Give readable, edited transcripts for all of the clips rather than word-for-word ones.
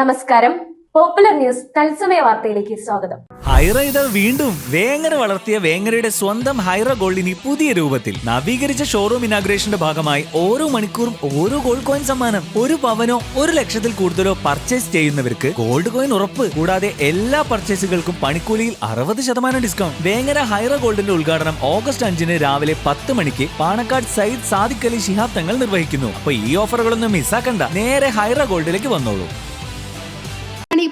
നമസ്കാരം. Popular news തത്സമയ വാർത്തയിലേക്ക് സ്വാഗതം. ഹൈറ ഇത് വീണ്ടും വേങ്ങര വളർത്തിയ വേങ്ങരയുടെ സ്വന്തം ഹൈറ ഗോൾഡിനി പുതിയ രൂപത്തിൽ നവീകരിച്ച ഷോറൂം ഇനാഗ്രേഷന്റെ ഭാഗമായി ഓരോ മണിക്കൂറും ഓരോ ഗോൾഡ് കോയിൻ സമ്മാനം. 1 പവനോ 1 ലക്ഷത്തിൽ കൂടുതലോ പർച്ചേസ് ചെയ്യുന്നവർക്ക് ഗോൾഡ് കോയിൻ ഉറപ്പ്. കൂടാതെ എല്ലാ പർച്ചേസുകൾക്കും പണിക്കൂലിയിൽ 60% ഡിസ്കൗണ്ട്. വേങ്ങര ഹൈറ ഗോൾഡിന്റെ ഉദ്ഘാടനം ഓഗസ്റ്റ് 5 രാവിലെ 10 മണിക്ക് പാണക്കാട് സയ്യിദ് സാദിഖ് അലി ശിഹാബ് തങ്ങൾ നിർവഹിക്കുന്നു. അപ്പൊ ഈ ഓഫറുകളൊന്നും മിസ്സാക്കണ്ട, നേരെ ഹൈറ ഗോൾഡിലേക്ക് വന്നോളൂ.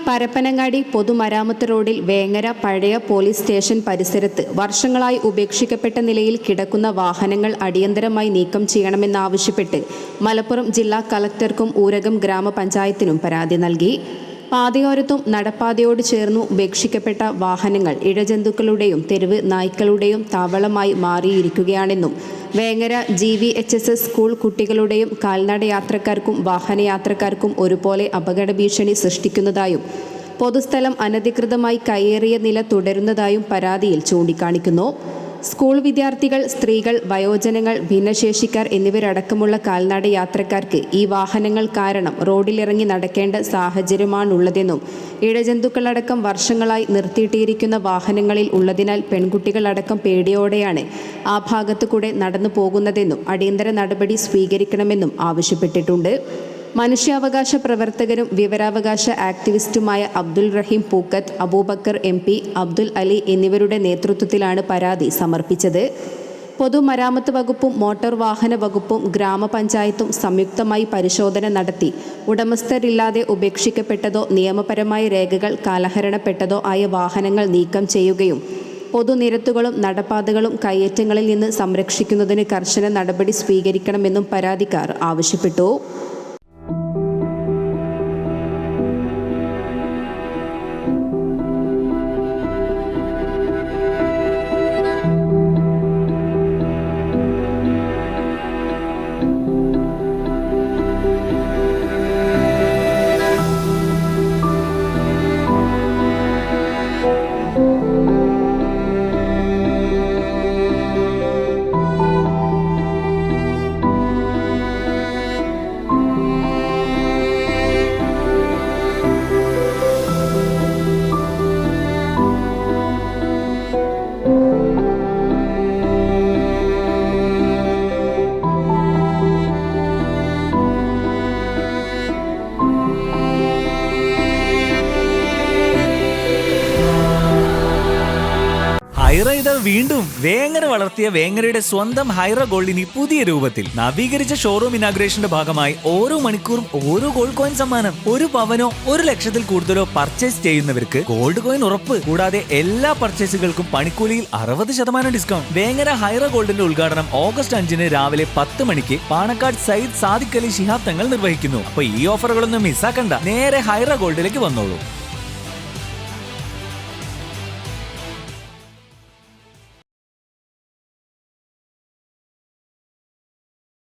പരപ്പനങ്ങാടി പൊതുമരാമത്ത് റോഡിൽ വേങ്ങര പഴയ പോലീസ് സ്റ്റേഷൻ പരിസരത്ത് വർഷങ്ങളായി ഉപേക്ഷിക്കപ്പെട്ട നിലയിൽ കിടക്കുന്ന വാഹനങ്ങൾ അടിയന്തരമായി നീക്കം ചെയ്യണമെന്നാവശ്യപ്പെട്ട് മലപ്പുറം ജില്ലാ കളക്ടർക്കും ഊരകം ഗ്രാമപഞ്ചായത്തിനും പരാതി നൽകി. പാതയോരത്തും നടപ്പാതയോട് ചേർന്നു ഉപേക്ഷിക്കപ്പെട്ട വാഹനങ്ങൾ ഇഴജന്തുക്കളുടെയും തെരുവ് നായ്ക്കളുടെയും താവളമായി മാറിയിരിക്കുകയാണെന്നും വേങ്ങര GVHSS സ്കൂൾ കുട്ടികളുടെയും കാൽനട യാത്രക്കാർക്കും വാഹനയാത്രക്കാർക്കും ഒരുപോലെ അപകട ഭീഷണി സൃഷ്ടിക്കുന്നതായും പൊതുസ്ഥലം അനധികൃതമായി കയ്യേറിയ നില തുടരുന്നതായും പരാതിയിൽ ചൂണ്ടിക്കാണിക്കുന്നു. സ്കൂൾ വിദ്യാർത്ഥികൾ, സ്ത്രീകൾ, വയോജനങ്ങൾ, ഭിന്നശേഷിക്കാർ എന്നിവരടക്കമുള്ള കാൽനട യാത്രക്കാർക്ക് ഈ വാഹനങ്ങൾ കാരണം റോഡിലിറങ്ങി നടക്കേണ്ട സാഹചര്യമാണുള്ളതെന്നും ഇഴജന്തുക്കളടക്കം വർഷങ്ങളായി നിർത്തിയിട്ടിരിക്കുന്ന വാഹനങ്ങളിൽ ഉള്ളതിനാൽ പെൺകുട്ടികളടക്കം പേടിയോടെയാണ് ആ ഭാഗത്തു കൂടെ നടന്നു പോകുന്നതെന്നും അടിയന്തര നടപടി സ്വീകരിക്കണമെന്നും ആവശ്യപ്പെട്ടിട്ടുണ്ട്. മനുഷ്യാവകാശ പ്രവർത്തകരും വിവരാവകാശ ആക്ടിവിസ്റ്റുമായ അബ്ദുൽ റഹീം പൂക്കത്ത്, അബൂബക്കർ MP, അബ്ദുൽ അലി എന്നിവരുടെ നേതൃത്വത്തിലാണ് പരാതി സമർപ്പിച്ചത്. പൊതുമരാമത്ത് വകുപ്പും മോട്ടോർ വാഹന വകുപ്പും ഗ്രാമപഞ്ചായത്തും സംയുക്തമായി പരിശോധന നടത്തി ഉടമസ്ഥരില്ലാതെ ഉപേക്ഷിക്കപ്പെട്ടതോ നിയമപരമായ രേഖകൾ കാലഹരണപ്പെട്ടതോ ആയ വാഹനങ്ങൾ നീക്കം ചെയ്യുകയും പൊതുനിരത്തുകളും നടപ്പാതകളും കയ്യേറ്റങ്ങളിൽ നിന്ന് സംരക്ഷിക്കുന്നതിന് കർശന നടപടി സ്വീകരിക്കണമെന്നും പരാതിക്കാർ ആവശ്യപ്പെട്ടു. ഹൈറ ഇത് വീണ്ടും വേങ്ങര വളർത്തിയ വേങ്ങരയുടെ സ്വന്തം ഹൈറ ഗോൾഡിനി പുതിയ രൂപത്തിൽ നവീകരിച്ച ഷോറൂം ഇനാഗ്രേഷന്റെ ഭാഗമായി ഓരോ മണിക്കൂറും ഓരോ ഗോൾഡ് കോയിൻ സമ്മാനം. 1 പവനോ 1 ലക്ഷത്തിൽ കൂടുതലോ പർച്ചേസ് ചെയ്യുന്നവർക്ക് ഗോൾഡ് കോയിൻ ഉറപ്പ്. കൂടാതെ എല്ലാ പർച്ചേസുകൾക്കും പണിക്കൂലിയിൽ 60% ഡിസ്കൗണ്ട്. വേങ്ങര ഹൈറ ഗോൾഡിന്റെ ഉദ്ഘാടനം ഓഗസ്റ്റ് 5 രാവിലെ 10 മണിക്ക് പാണക്കാട് സയ്യിദ് സാദിഖ് അലി ശിഹാബ് തങ്ങൾ നിർവഹിക്കുന്നു. അപ്പൊ ഈ ഓഫറുകളൊന്നും മിസ്സാക്കണ്ട, നേരെ ഹൈറ ഗോൾഡിലേക്ക് വന്നോളൂ.